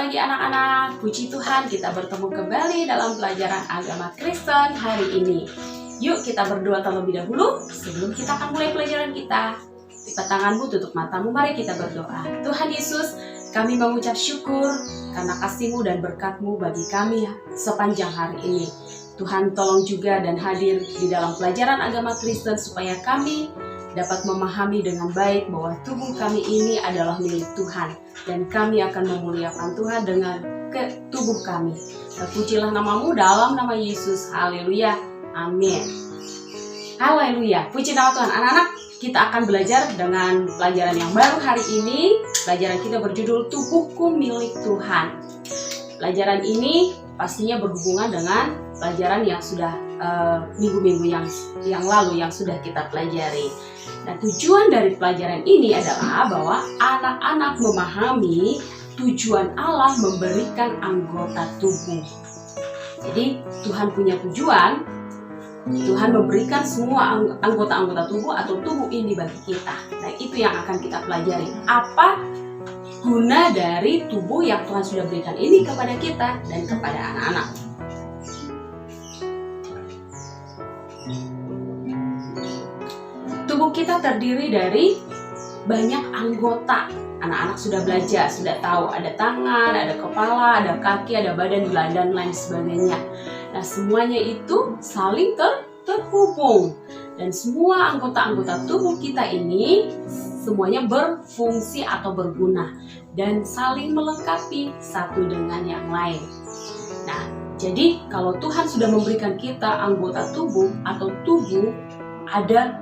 pagi anak-anak, puji Tuhan kita bertemu kembali dalam pelajaran agama Kristen hari ini. Yuk kita berdoa terlebih dahulu sebelum kita akan mulai pelajaran kita. Lipat tanganmu, tutup matamu, mari kita berdoa. Tuhan Yesus, kami mengucap syukur karena kasih-Mu dan berkat-Mu bagi kami sepanjang hari ini. Tuhan tolong juga dan hadir di dalam pelajaran agama Kristen supaya kami dapat memahami dengan baik bahwa tubuh kami ini adalah milik Tuhan dan kami akan memuliakan Tuhan dengan tubuh kami. Terpujilah nama-Mu dalam nama Yesus. Haleluya. Amin. Haleluya. Puji nama Tuhan. Anak-anak, kita akan belajar dengan pelajaran yang baru hari ini. Pelajaran kita berjudul Tubuhku Milik Tuhan. Pelajaran ini pastinya berhubungan dengan pelajaran yang sudah minggu-minggu yang lalu yang sudah kita pelajari. Nah, tujuan dari pelajaran ini adalah bahwa anak-anak memahami tujuan Allah memberikan anggota tubuh. Jadi Tuhan punya tujuan, Tuhan memberikan semua anggota-anggota tubuh atau tubuh ini bagi kita. Nah, itu yang akan kita pelajari. Apa guna dari tubuh yang Tuhan sudah berikan ini kepada kita dan kepada anak-anak. Tubuh kita terdiri dari banyak anggota. Anak-anak sudah belajar, sudah tahu ada tangan, ada kepala, ada kaki, ada badan, dan lain sebagainya. Nah, semuanya itu saling terhubung. Dan semua anggota-anggota tubuh kita ini semuanya berfungsi atau berguna dan saling melengkapi satu dengan yang lain. Nah, jadi kalau Tuhan sudah memberikan kita anggota tubuh atau tubuh, ada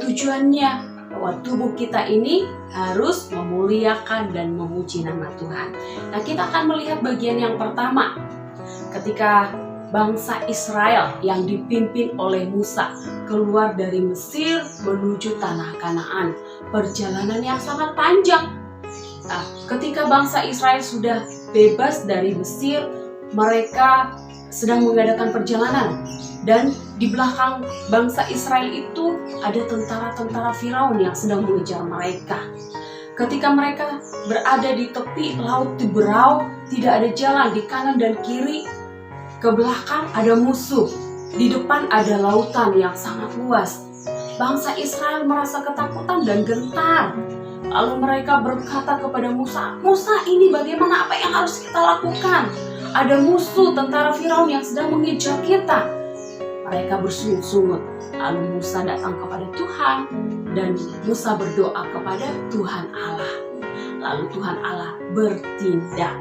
tujuannya bahwa tubuh kita ini harus memuliakan dan memuji nama Tuhan. Nah, kita akan melihat bagian yang pertama ketika bangsa Israel yang dipimpin oleh Musa keluar dari Mesir menuju tanah Kanaan. Perjalanan yang sangat panjang. Nah, ketika bangsa Israel sudah bebas dari Mesir, mereka sedang mengadakan perjalanan. Dan di belakang bangsa Israel itu ada tentara-tentara Firaun yang sedang mengejar mereka. Ketika mereka berada di tepi laut Tiberau, tidak ada jalan di kanan dan kiri. Ke belakang ada musuh, di depan ada lautan yang sangat luas. Bangsa Israel merasa ketakutan dan gentar. Lalu mereka berkata kepada Musa, "Musa, ini bagaimana, apa yang harus kita lakukan? Ada musuh tentara Firaun yang sedang mengejar kita." Mereka bersungut-sungut. Lalu Musa datang kepada Tuhan dan Musa berdoa kepada Tuhan Allah. Lalu Tuhan Allah bertindak.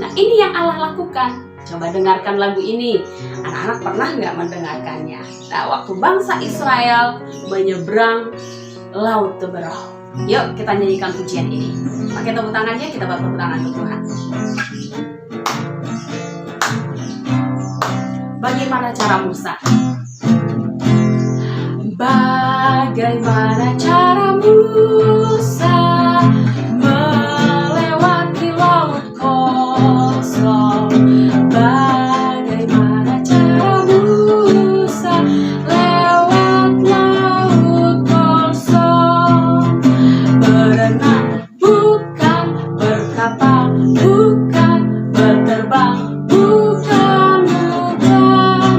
Nah, ini yang Allah lakukan. Coba dengarkan lagu ini. Anak-anak pernah nggak mendengarkannya? Nah, waktu bangsa Israel menyeberang laut Tiberau. Yuk kita nyanyikan pujian ini. Pakai tepuk tangannya, kita bertepuk tangan untuk Tuhan. Bagaimana cara Musa? Bagaimana cara Musa melewati laut kosong? Bagaimana cara Musa lewat laut kosong? Berenang bukan, berkapal bukan, berterbang bukan,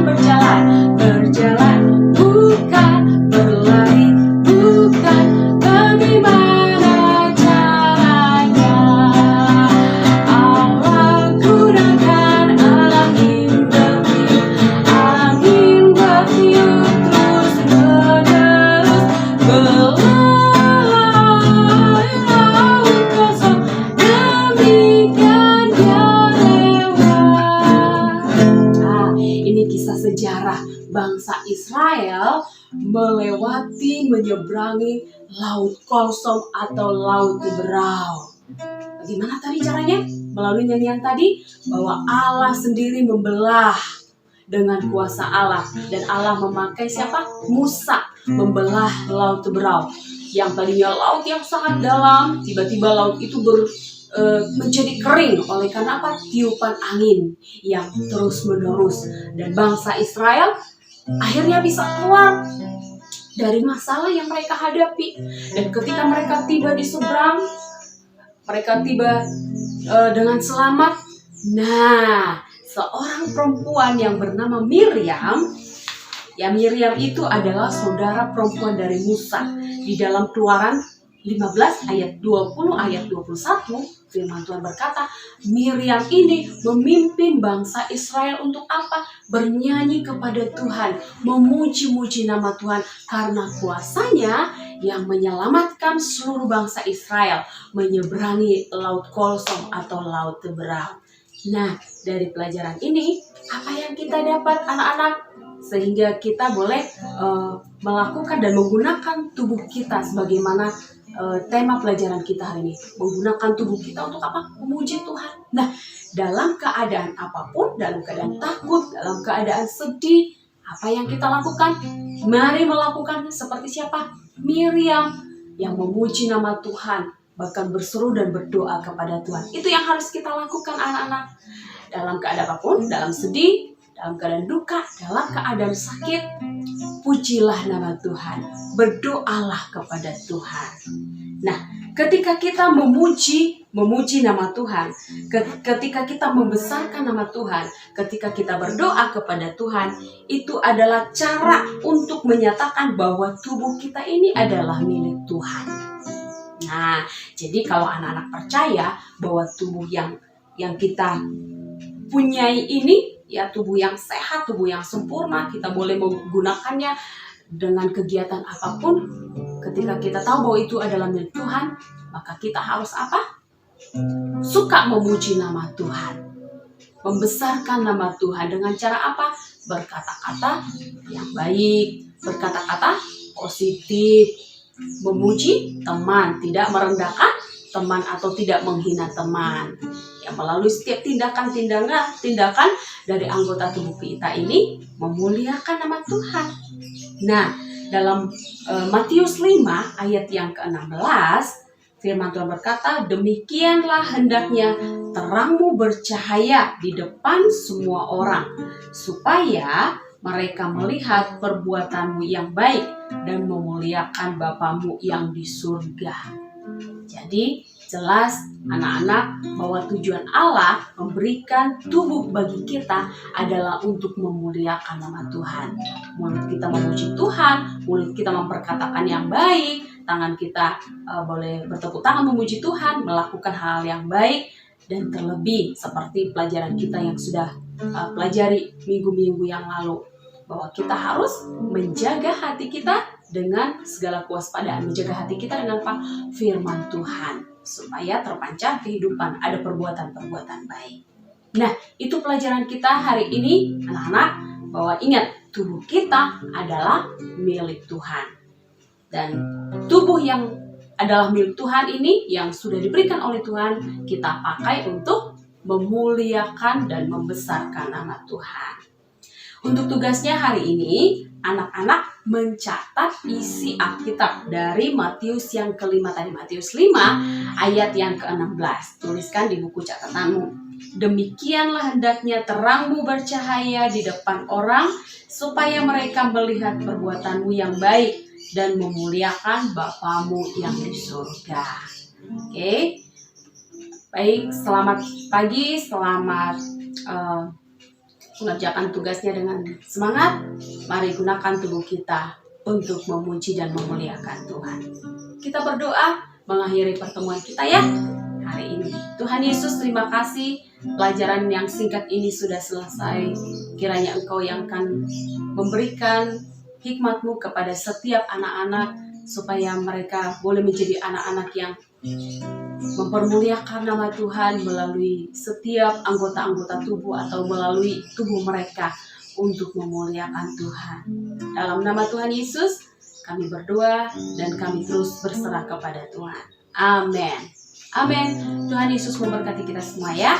berjalan bukan, berlari bukan. Bagaimana caranya? Allah gunakan angin bertiup terus menerus, belalai laut kosong, demikian dia lewat. Nah, ini kisah sejarah bangsa Israel menyeberangi laut kosong atau laut Tiberau. Bagaimana tadi caranya? Melalui nyanyian tadi, bahwa Allah sendiri membelah dengan kuasa Allah. Dan Allah memakai siapa? Musa membelah laut Tiberau. Yang tadinya laut yang sangat dalam, tiba-tiba laut itu menjadi kering oleh karena apa? Tiupan angin yang terus menerus. Dan bangsa Israel akhirnya bisa keluar dari masalah yang mereka hadapi. Dan ketika mereka tiba di seberang, mereka tiba dengan selamat. Nah, seorang perempuan yang bernama Miriam, ya Miriam itu adalah saudara perempuan dari Musa. Di dalam Keluaran 15 ayat 20 ayat 21, firman Tuhan berkata, Miriam ini memimpin bangsa Israel untuk apa? Bernyanyi kepada Tuhan, memuji-muji nama Tuhan karena kuasanya yang menyelamatkan seluruh bangsa Israel menyeberangi Laut Kolsom atau Laut Teberau. Nah, dari pelajaran ini, apa yang kita dapat anak-anak? Sehingga kita boleh melakukan dan menggunakan tubuh kita sebagaimana tema pelajaran kita hari ini. Menggunakan tubuh kita untuk apa? Memuji Tuhan. Nah, dalam keadaan apapun, dalam keadaan takut, dalam keadaan sedih, apa yang kita lakukan? Mari melakukan seperti siapa? Miriam yang memuji nama Tuhan, bahkan berseru dan berdoa kepada Tuhan. Itu yang harus kita lakukan anak-anak. Dalam keadaan apapun, dalam sedih, dalam keadaan duka, dalam keadaan sakit, pujilah nama Tuhan, berdoalah kepada Tuhan. Nah, ketika kita memuji nama Tuhan, ketika kita membesarkan nama Tuhan, ketika kita berdoa kepada Tuhan, itu adalah cara untuk menyatakan bahwa tubuh kita ini adalah milik Tuhan. Nah, jadi kalau anak-anak percaya bahwa tubuh yang kita punyai ini, ya tubuh yang sehat, tubuh yang sempurna, kita boleh menggunakannya dengan kegiatan apapun. Ketika kita tahu bahwa itu adalah milik Tuhan, maka kita harus apa? Suka memuji nama Tuhan, membesarkan nama Tuhan dengan cara apa? Berkata-kata yang baik, berkata-kata positif, memuji teman, tidak merendahkan teman atau tidak menghina teman. Ya, melalui setiap tindakan dari anggota tubuh kita ini memuliakan nama Tuhan. Nah, dalam Matius 5 ayat yang ke-16, firman Tuhan berkata, demikianlah hendaknya terangmu bercahaya di depan semua orang, supaya mereka melihat perbuatanmu yang baik dan memuliakan Bapamu yang di surga. Jadi jelas anak-anak bahwa tujuan Allah memberikan tubuh bagi kita adalah untuk memuliakan nama Tuhan. Mulut kita memuji Tuhan, mulut kita memperkatakan yang baik, tangan kita boleh bertepuk tangan memuji Tuhan, melakukan hal yang baik, dan terlebih seperti pelajaran kita yang sudah pelajari minggu-minggu yang lalu, bahwa kita harus menjaga hati kita dengan segala kewaspadaan, menjaga hati kita dengan apa? Firman Tuhan, supaya terpancar kehidupan, ada perbuatan-perbuatan baik. Nah, itu pelajaran kita hari ini, anak-anak, bahwa ingat, tubuh kita adalah milik Tuhan. Dan tubuh yang adalah milik Tuhan ini, yang sudah diberikan oleh Tuhan, kita pakai untuk memuliakan dan membesarkan nama Tuhan. Untuk tugasnya hari ini, anak-anak mencatat isi Alkitab dari Matius yang kelima tadi, Matius 5 ayat yang ke-16. Tuliskan di buku catatanmu. Demikianlah hendaknya terangmu bercahaya di depan orang, supaya mereka melihat perbuatanmu yang baik dan memuliakan Bapamu yang di surga. Oke. Baik, selamat pagi, selamat mengerjakan tugasnya dengan semangat. Mari gunakan tubuh kita untuk memuji dan memuliakan Tuhan. Kita berdoa mengakhiri pertemuan kita ya hari ini. Tuhan Yesus, terima kasih pelajaran yang singkat ini sudah selesai. Kiranya Engkau yang akan memberikan hikmat-Mu kepada setiap anak-anak, supaya mereka boleh menjadi anak-anak yang mempermuliakan nama Tuhan melalui setiap anggota-anggota tubuh atau melalui tubuh mereka untuk memuliakan Tuhan. Dalam nama Tuhan Yesus, kami berdoa dan kami terus berserah kepada Tuhan. Amin. Amin. Tuhan Yesus memberkati kita semua ya.